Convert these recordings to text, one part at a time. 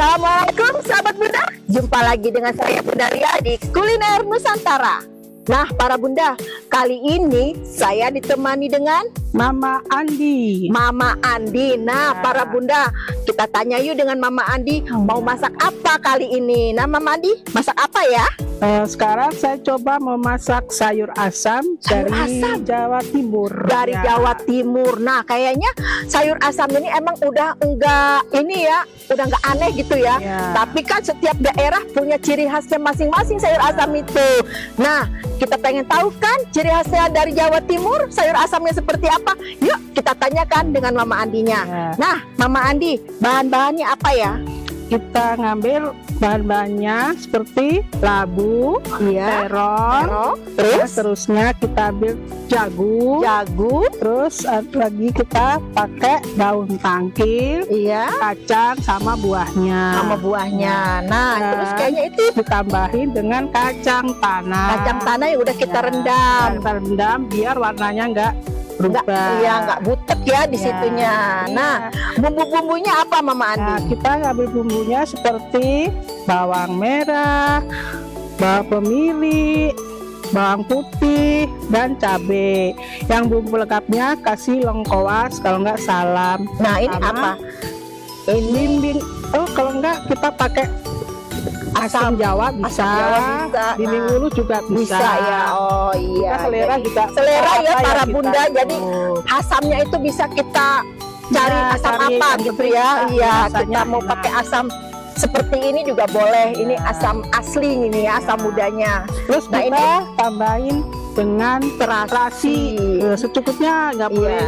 Assalamualaikum sahabat Bunda. Jumpa lagi dengan saya Bunda Ria di Kuliner Nusantara. Nah para Bunda, kali ini saya ditemani dengan Mama Andi. Mama Andi. Nah para Bunda, kita tanya yuk dengan Mama Andi, mau masak apa kali ini? Nah Mama Andi, masak apa ya? Sekarang saya coba memasak sayur asam dari Jawa Timur. Dari Jawa Timur. Nah kayaknya sayur asam ini emang udah enggak ini ya, udah enggak aneh gitu ya. Tapi kan setiap daerah punya ciri khasnya masing-masing sayur asam itu. Nah kita pengen tahu kan ciri khasnya dari Jawa Timur, sayur asamnya seperti apa? Yuk kita tanyakan dengan Mama Andinya. Nah Mama Andi, bahan-bahannya apa ya? Kita ngambil bahan-bahannya seperti labu, terong, terusnya kita ambil jagung, terus lagi kita pakai daun tangkil, kacang sama buahnya. Nah terus kayaknya itu ditambahin dengan kacang tanah. Kacang tanah yang udah kita rendam. Kita rendam biar warnanya enggak berubah. Enggak butek ya di situnya. Nah, bumbu-bumbunya apa Mama Andi? Nah, kita ngambil bumbunya seperti bawang merah, bawang pemili, bawang putih, dan cabai. Yang bumbu lengkapnya kasih lengkoas kalau enggak salam. Nah, ini apa? Ini kalau enggak kita pakai asam Jawa bisa, dinding ulu juga bisa ya. Oh iya, selera juga selera ya para Bunda. Jadi asamnya itu bisa kita cari asam apa gitu ya. Iya, kita mau pakai asam seperti ini juga boleh. Ini asam asli ini ya, asam mudanya. Terus kita tambahin dengan terasi secukupnya, nggak boleh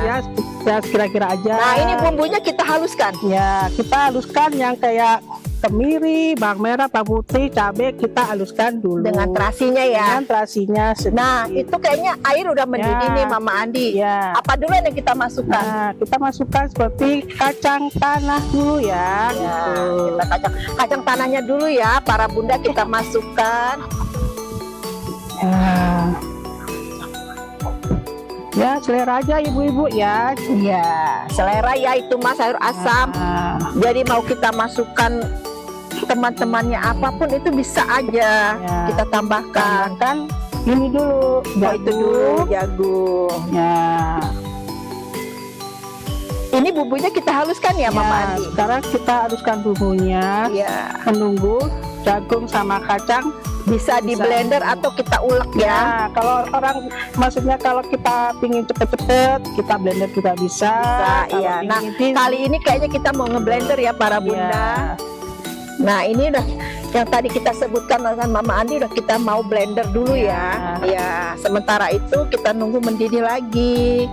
ya kira-kira aja. Nah ini bumbunya kita haluskan. Ya kita haluskan yang kayak kemiri, bawang merah, bawang putih, cabai kita haluskan dulu dengan terasinya ya. Dengan terasinya sedikit. Nah itu kayaknya air udah mendidih nih Mama Andi. Apa dulu yang kita masukkan? Nah kita masukkan seperti kacang tanah dulu ya. Gitu. Kita kacang tanahnya dulu ya para Bunda, kita masukkan. Ya selera aja ibu-ibu ya. Iya selera ya, itu mas sayur asam. Jadi mau kita masukkan teman-temannya apapun itu bisa aja kita tambahkan. Ini dulu jagung. Ini bumbunya kita haluskan ya Mama Andi. Sekarang kita haluskan bumbunya. Menunggu jagung sama kacang bisa di blender atau kita ulek ya. Kalau orang maksudnya kalau kita pingin cepet-cepet kita blender juga bisa. Iya. Nah kali ini kayaknya kita mau ngeblender ya para Bunda. Nah ini udah yang tadi kita sebutkan dengan Mama Andi, udah kita mau blender dulu ya. Ya sementara itu kita nunggu mendidih lagi.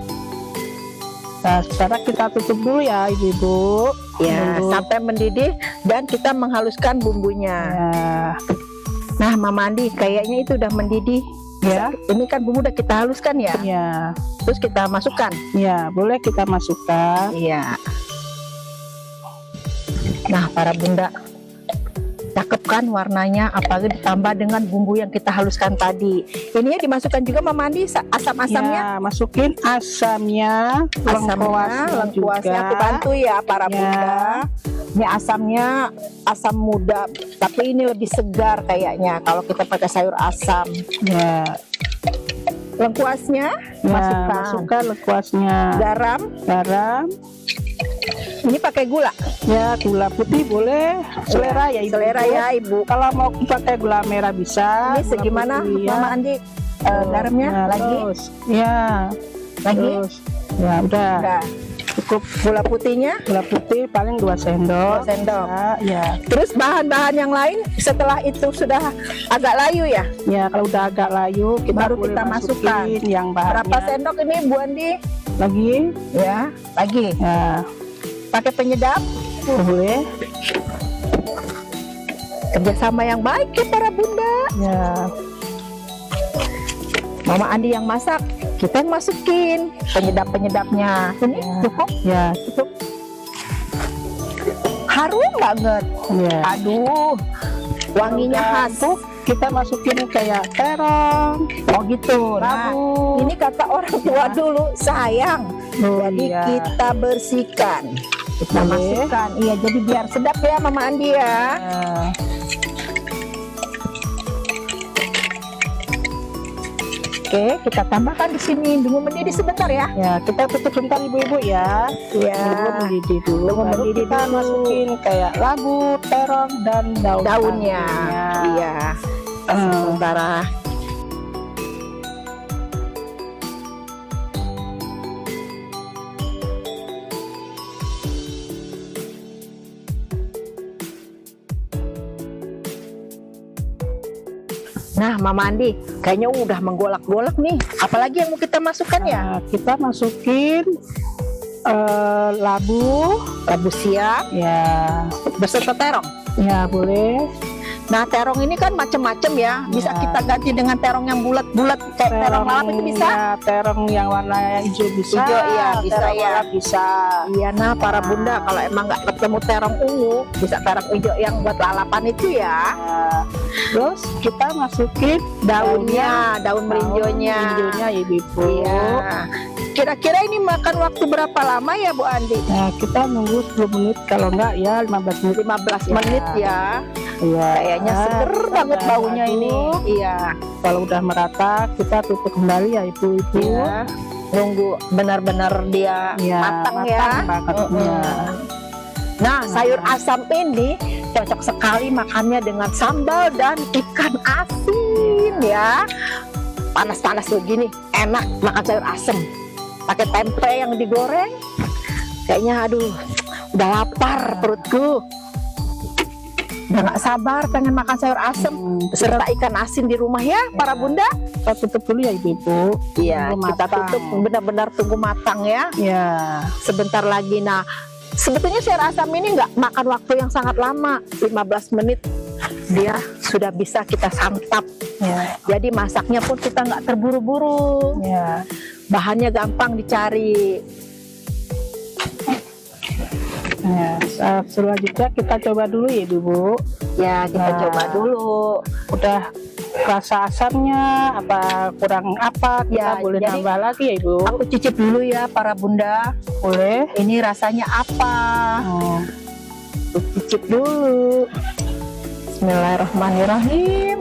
Nah sekarang kita tutup dulu ya ibu-ibu. Ya sampai mendidih dan kita menghaluskan bumbunya. Nah Mama Andi kayaknya itu udah mendidih ya. Ini kan bumbu udah kita haluskan ya. Terus kita masukkan. Ya boleh kita masukkan. Nah para Bunda, cakep kan warnanya, apalagi ditambah dengan bumbu yang kita haluskan tadi. Ini ya dimasukkan juga Mama Andi asam-asamnya. Masukin asamnya, lengkuasnya aku bantu ya para Bunda. Ini asamnya asam muda, tapi ini lebih segar kayaknya kalau kita pakai sayur asam. Lengkuasnya masukkan lengkuasnya. Garam. Ini pakai gula. Ya gula putih boleh, selera ya ibu. Selera ya ibu. Kalau mau pakai gula merah bisa. Ini segimana Mama Andi garamnya lagi? Lagi. Ya udah. Cukup gula putihnya. Gula putih paling 2 sendok. 2 sendok. Ya. Terus bahan-bahan yang lain setelah itu sudah agak layu ya? Ya kalau udah agak layu baru kita masukkan yang bahannya. Berapa sendok ini Bu Andi? Lagi? Ya, lagi. Pakai penyedap? Boleh. Kerjasama yang baik ya para Bunda. Mama Andi yang masak, kita yang masukin penyedap-penyedapnya. Ini cukup? Ya cukup. Harum banget. Aduh, wanginya khas. Kita masukin kayak terong. Oh gitu. Nah, ini kata orang tua dulu sayang. Jadi kita bersihkan. Kita masukkan. Iya, jadi biar sedap ya Mama Andi ya. Nah, Oke, kita tambahkan di sini. Tunggu mendidih sebentar ya. ya kita tutup sebentar ibu-ibu ya. Iya. Tunggu mendidih dulu. Tunggu Baru mendidih kita dulu. masukin kayak labu, terong dan Daunnya. Iya. Sementara. Nah, Mama Andi, kayaknya udah menggolak-golak nih. Apalagi yang mau kita masukkan ya? Nah, kita masukin labu, Labu siam ya, beserta terong. ya boleh. Nah, terong ini kan macam-macam ya. Bisa Ya. kita ganti dengan terong yang bulat-bulat kayak terong lalap itu bisa. Ya, terong yang warna hijau bisa. Hijau, iya, bisa terong ya. lalap bisa. Iya, nah para bunda kalau emang nggak ketemu terong ungu, bisa terong hijau yang buat lalapan itu ya. Nah, terus kita masukin Daunnya, daun melinjonya. melinjonya ibu-ibu. Iya. Kira-kira ini makan waktu berapa lama ya Bu Andi? Nah, kita nunggu 10 menit, kalau enggak ya 15 menit. 15 Ya. menit ya. Iya. Kayaknya seger banget baunya ini. Iya. Kalau udah merata, kita tutup kembali ya ibu-ibu. Iya. Nunggu benar-benar dia Iya, matang ya. banget. Mm-mm. Ya. Nah, sayur asam ini cocok sekali makannya dengan sambal dan ikan asin ya. Panas-panas begini, enak makan sayur asam. Pakai tempe yang digoreng. Kayaknya aduh, udah lapar perutku. Udah gak sabar pengen makan sayur asam beserta ikan asin di rumah ya, para bunda. Kita tutup dulu ya ibu-ibu. Iya, Tunggu kita matang. tutup benar-benar tunggu matang ya. Ya. Sebentar lagi. Nah, sebetulnya sayur asam ini nggak makan waktu yang sangat lama, 15 menit dia sudah bisa kita santap. Ya. Jadi masaknya pun kita nggak terburu-buru, Ya. bahannya gampang dicari. Ya. Selanjutnya kita coba dulu ya ibu-ibu. Ya, kita Nah. coba dulu. Udah rasa asamnya apa kurang apa, kita Ya, boleh jadi- nambah lagi ya ibu. Aku cicip dulu ya para bunda, Boleh. ini rasanya apa? Oh. Aku cicip dulu. Bismillahirrahmanirrahim.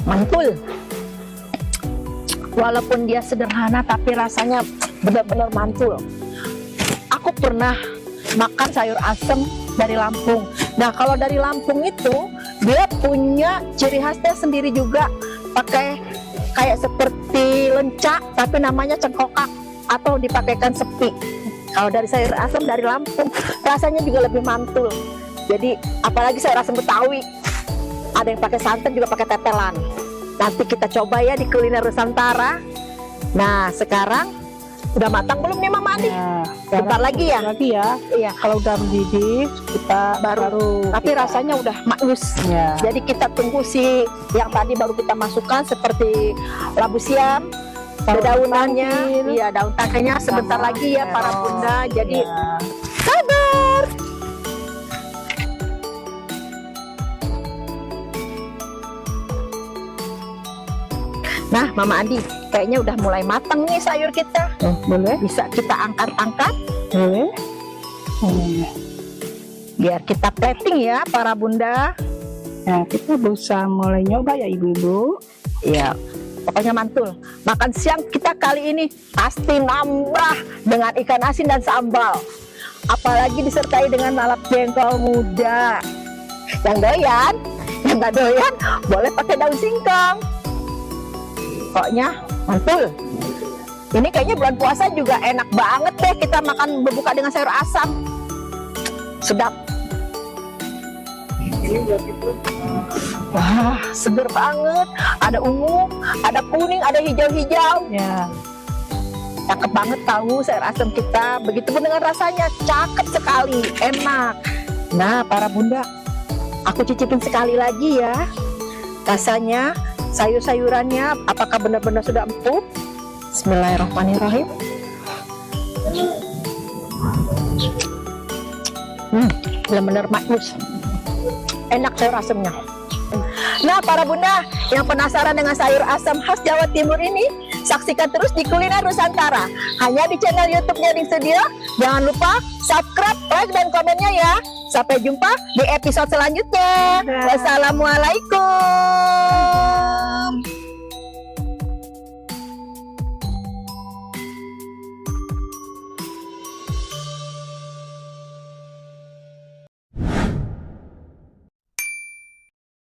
Mantul. Walaupun dia sederhana tapi rasanya benar-benar mantul. Aku pernah makan sayur asem dari Lampung. Nah, kalau dari Lampung itu dia punya ciri khasnya sendiri juga, pakai kayak seperti lencak tapi namanya cengkokak atau dipakaikan sepi. Kalau dari sayur asem dari Lampung rasanya juga lebih mantul. Jadi apalagi sayur asem Betawi, ada yang pakai santan juga pakai tetelan. Nanti kita coba ya di kuliner Nusantara. Nah, sekarang udah matang belum nih Mama Andi? Ya. Bentar lagi ya? Lagi ya. Iya. Kalau udah mendidih, kita Baru. Tapi kita- rasanya udah maknyus. Ya. Jadi kita tunggu si yang tadi baru kita masukkan seperti labu siam, Daun daunannya, tangkil. iya daun tangkilnya sebentar Sama lagi ya para terong. bunda. Jadi Ya. sabar. Nah, Mama Andi, kayaknya udah mulai matang nih sayur kita. Boleh. Bisa kita angkat-angkat Boleh. biar kita plating ya para bunda. Nah, kita bisa mulai nyoba ya ibu-ibu. Iya, pokoknya mantul. Makan siang kita kali ini pasti nambah dengan ikan asin dan sambal. Apalagi disertai dengan lalap jengkol muda. Yang doyan, yang nggak doyan, boleh pakai daun singkong. Pokoknya mantul. Ini kayaknya bulan puasa juga enak banget deh kita makan berbuka dengan sayur asam. Sedap. Wah, seger banget. Ada ungu, ada kuning, ada hijau-hijau. Ya. Cakep banget tahu sayur asam kita. Begitupun dengan rasanya, cakep sekali, enak. Nah, para bunda, aku cicipin sekali lagi ya. Rasanya, sayur-sayurannya, apakah benar-benar sudah empuk? Bismillahirrahmanirrahim. Benar-benar maknyus. Enak sayur asamnya. Nah, para bunda yang penasaran dengan sayur asam khas Jawa Timur ini, saksikan terus di Kuliner Nusantara. Hanya di channel YouTube Gading Studio. Jangan lupa subscribe, like, dan komennya ya. Sampai jumpa di episode selanjutnya. Wassalamualaikum.